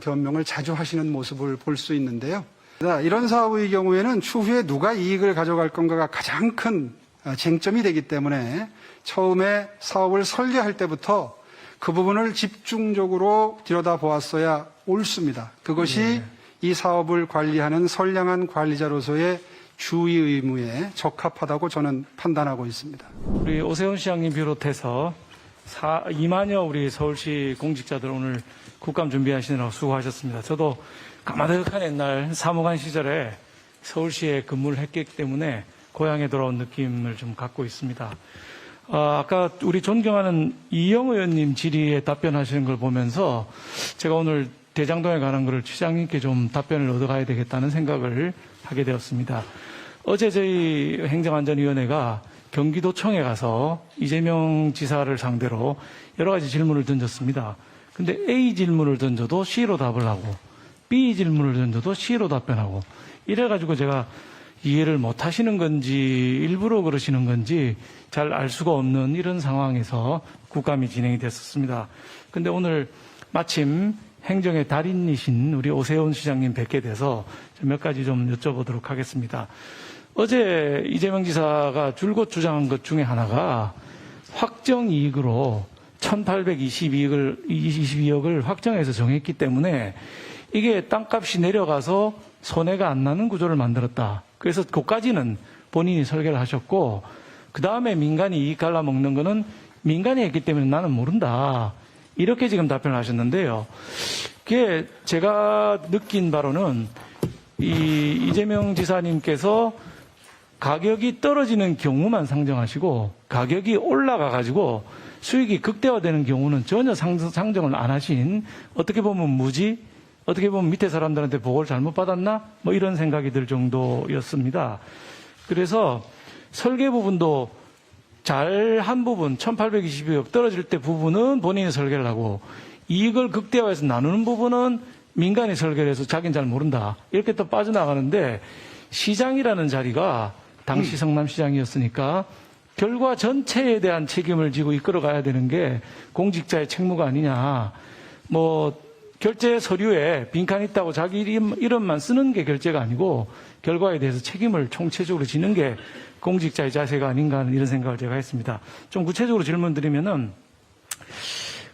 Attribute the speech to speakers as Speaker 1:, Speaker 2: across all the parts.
Speaker 1: 변명을 자주 하시는 모습을 볼 수 있는데요. 이런 사업의 경우에는 추후에 누가 이익을 가져갈 건가가 가장 큰 쟁점이 되기 때문에 처음에 사업을 설계할 때부터 그 부분을 집중적으로 들여다보았어야 옳습니다. 그것이 이 사업을 관리하는 선량한 관리자로서의 주의 의무에 적합하다고 저는 판단하고 있습니다.
Speaker 2: 우리 오세훈 시장님 비롯해서 2만여 우리 서울시 공직자들 오늘 국감 준비하시느라고 수고하셨습니다. 저도 까마득한 옛날 사무관 시절에 서울시에 근무를 했기 때문에 고향에 돌아온 느낌을 좀 갖고 있습니다. 아까 우리 존경하는 이영 의원님 질의에 답변하시는 걸 보면서 제가 오늘 대장동에 관한 것을 시장님께 좀 답변을 얻어가야 되겠다는 생각을 하게 되었습니다. 어제 저희 행정안전위원회가 경기도청에 가서 이재명 지사를 상대로 여러 가지 질문을 던졌습니다. 근데 A 질문을 던져도 C로 답을 하고 B 질문을 던져도 C로 답변하고 이래가지고 제가 이해를 못 하시는 건지 일부러 그러시는 건지 잘 알 수가 없는 이런 상황에서 국감이 진행이 됐었습니다. 근데 오늘 마침 행정의 달인이신 우리 오세훈 시장님 뵙게 돼서 몇 가지 좀 여쭤보도록 하겠습니다. 어제 이재명 지사가 줄곧 주장한 것 중에 하나가 확정 이익으로 1,822억을 확정해서 정했기 때문에 이게 땅값이 내려가서 손해가 안 나는 구조를 만들었다. 그래서 그까지는 본인이 설계를 하셨고 그 다음에 민간이 이익 갈라먹는 거는 민간이 했기 때문에 나는 모른다. 이렇게 지금 답변을 하셨는데요. 그게 제가 느낀 바로는 이재명 지사님께서 가격이 떨어지는 경우만 상정하시고 가격이 올라가가지고 수익이 극대화되는 경우는 전혀 상정을 안 하신 어떻게 보면 무지? 어떻게 보면 밑에 사람들한테 보고를 잘못 받았나? 뭐 이런 생각이 들 정도였습니다. 그래서 설계 부분도 잘한 부분, 1,822억 떨어질 때 부분은 본인이 설계를 하고 이익을 극대화해서 나누는 부분은 민간이 설계를 해서 자기는 잘 모른다. 이렇게 또 빠져나가는데 시장이라는 자리가 당시 성남시장이었으니까 결과 전체에 대한 책임을 지고 이끌어가야 되는 게 공직자의 책무가 아니냐. 뭐 결제 서류에 빈칸 있다고 자기 이름만 쓰는 게 결제가 아니고 결과에 대해서 책임을 총체적으로 지는 게 공직자의 자세가 아닌가 하는 이런 생각을 제가 했습니다. 좀 구체적으로 질문 드리면은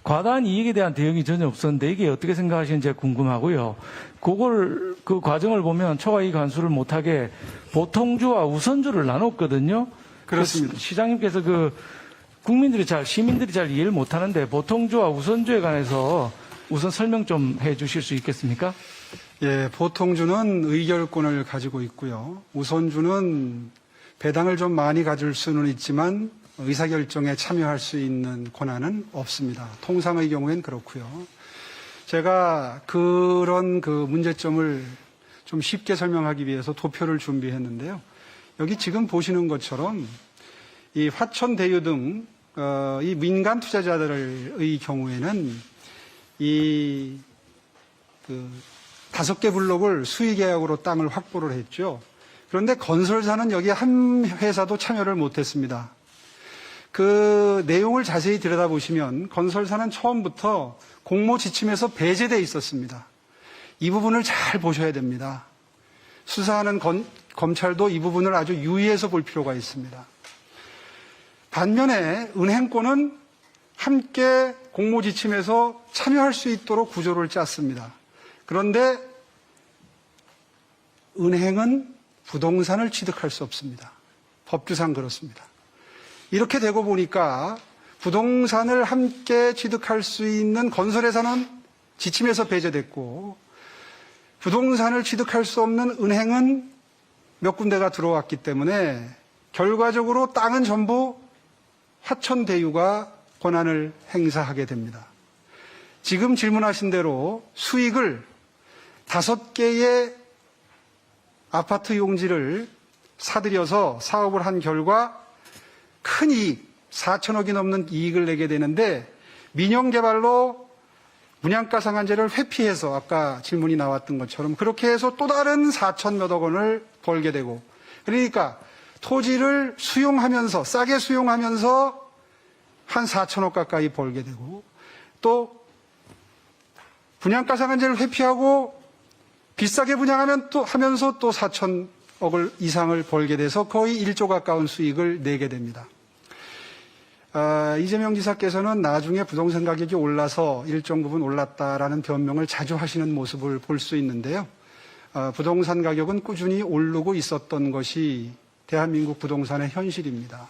Speaker 2: 과다한 이익에 대한 대응이 전혀 없었는데 이게 어떻게 생각하시는지 궁금하고요. 그 과정을 보면 초과이익 환수를 못하게 보통주와 우선주를 나눴거든요.
Speaker 1: 그렇습니다.
Speaker 2: 시장님께서 시민들이 잘 이해를 못하는데 보통주와 우선주에 관해서 우선 설명 좀 해주실 수 있겠습니까?
Speaker 1: 예, 보통주는 의결권을 가지고 있고요. 우선주는 배당을 좀 많이 가질 수는 있지만 의사결정에 참여할 수 있는 권한은 없습니다. 통상의 경우엔 그렇고요. 제가 그런 문제점을 좀 쉽게 설명하기 위해서 도표를 준비했는데요. 여기 지금 보시는 것처럼 이 화천대유 등 이 민간 투자자들의 경우에는 이 5개 블록을 수의계약으로 땅을 확보를 했죠. 그런데 건설사는 여기 한 회사도 참여를 못했습니다. 그 내용을 자세히 들여다보시면 건설사는 처음부터 공모 지침에서 배제되어 있었습니다. 이 부분을 잘 보셔야 됩니다. 수사하는 검찰도 이 부분을 아주 유의해서 볼 필요가 있습니다. 반면에 은행권은 함께 공모 지침에서 참여할 수 있도록 구조를 짰습니다. 그런데 은행은 부동산을 취득할 수 없습니다. 법규상 그렇습니다. 이렇게 되고 보니까 부동산을 함께 취득할 수 있는 건설회사는 지침에서 배제됐고 부동산을 취득할 수 없는 은행은 몇 군데가 들어왔기 때문에 결과적으로 땅은 전부 화천대유가 권한을 행사하게 됩니다. 지금 질문하신 대로 수익을 5개의 아파트 용지를 사들여서 사업을 한 결과 큰 이익, 4천억이 넘는 이익을 내게 되는데 민영개발로 분양가 상한제를 회피해서 아까 질문이 나왔던 것처럼 그렇게 해서 또 다른 4천몇억 원을 벌게 되고 그러니까 토지를 수용하면서 싸게 수용하면서 한 4천억 가까이 벌게 되고 또 분양가상한제를 회피하고 비싸게 분양하면 또 하면서 또 4천억을 이상을 벌게 돼서 거의 1조 가까운 수익을 내게 됩니다. 이재명 지사께서는 나중에 부동산 가격이 올라서 일정 부분 올랐다라는 변명을 자주 하시는 모습을 볼 수 있는데요. 부동산 가격은 꾸준히 오르고 있었던 것이 대한민국 부동산의 현실입니다.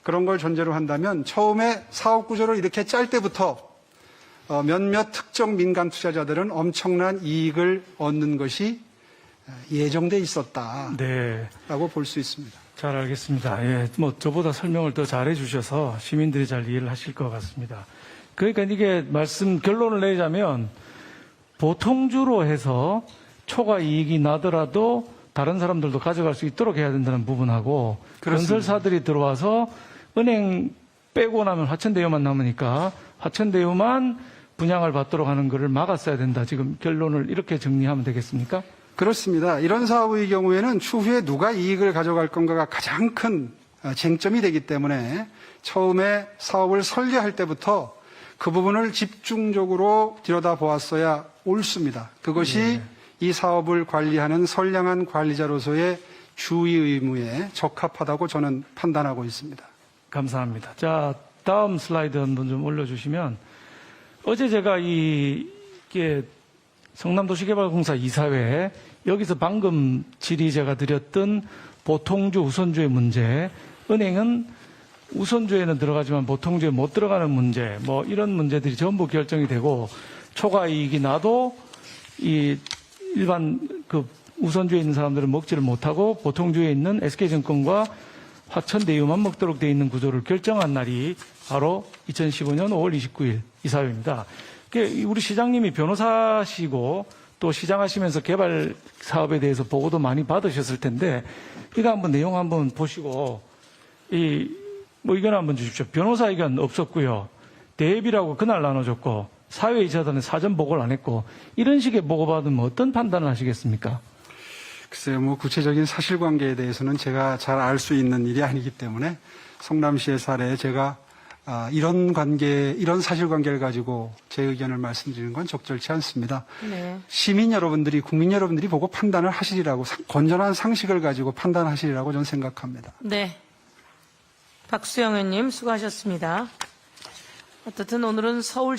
Speaker 1: 그런 걸 전제로 한다면 처음에 사업 구조를 이렇게 짤 때부터 몇몇 특정 민간 투자자들은 엄청난 이익을 얻는 것이 예정돼 있었다라고
Speaker 2: 네.
Speaker 1: 볼 수 있습니다.
Speaker 2: 잘 알겠습니다. 예, 뭐 저보다 설명을 더 잘해 주셔서 시민들이 잘 이해를 하실 것 같습니다. 그러니까 이게 결론을 내자면 보통주로 해서 초과 이익이 나더라도 다른 사람들도 가져갈 수 있도록 해야 된다는 부분하고
Speaker 1: 그렇습니다.
Speaker 2: 건설사들이 들어와서 은행 빼고 나면 화천대유만 남으니까 화천대유만 분양을 받도록 하는 것을 막았어야 된다. 지금 결론을 이렇게 정리하면 되겠습니까?
Speaker 1: 그렇습니다. 이런 사업의 경우에는 추후에 누가 이익을 가져갈 건가가 가장 큰 쟁점이 되기 때문에 처음에 사업을 설계할 때부터 그 부분을 집중적으로 들여다보았어야 옳습니다. 그것이 이 사업을 관리하는 선량한 관리자로서의 주의 의무에 적합하다고 저는 판단하고 있습니다.
Speaker 2: 감사합니다. 자, 다음 슬라이드 한번 좀 올려주시면 어제 제가 이게 성남도시개발공사 이사회 여기서 방금 질의 제가 드렸던 보통주 우선주의 문제, 은행은 우선주에는 들어가지만 보통주에 못 들어가는 문제, 뭐 이런 문제들이 전부 결정이 되고 초과 이익이 나도 이 일반 그 우선주에 있는 사람들은 먹지를 못하고 보통주에 있는 SK증권과 화천대유만 먹도록 돼 있는 구조를 결정한 날이 바로 2015년 5월 29일 이사회입니다. 우리 시장님이 변호사시고 또 시장하시면서 개발 사업에 대해서 보고도 많이 받으셨을 텐데 이거 한번 내용 한번 보시고 의견 한번 주십시오. 변호사 의견 없었고요. 대비라고 그날 나눠줬고 사회이사단은 사전 보고를 안 했고 이런 식의 보고받으면 어떤 판단을 하시겠습니까?
Speaker 1: 글쎄요, 뭐 구체적인 사실관계에 대해서는 제가 잘 알 수 있는 일이 아니기 때문에 성남시의 사례에 제가 이런 사실관계를 가지고 제 의견을 말씀드리는 건 적절치 않습니다.
Speaker 3: 네.
Speaker 1: 시민 여러분들이, 국민 여러분들이 보고 판단을 하시리라고, 건전한 상식을 가지고 판단하시리라고 저는 생각합니다.
Speaker 3: 네. 박수영 의원님 수고하셨습니다. 어쨌든 오늘은 서울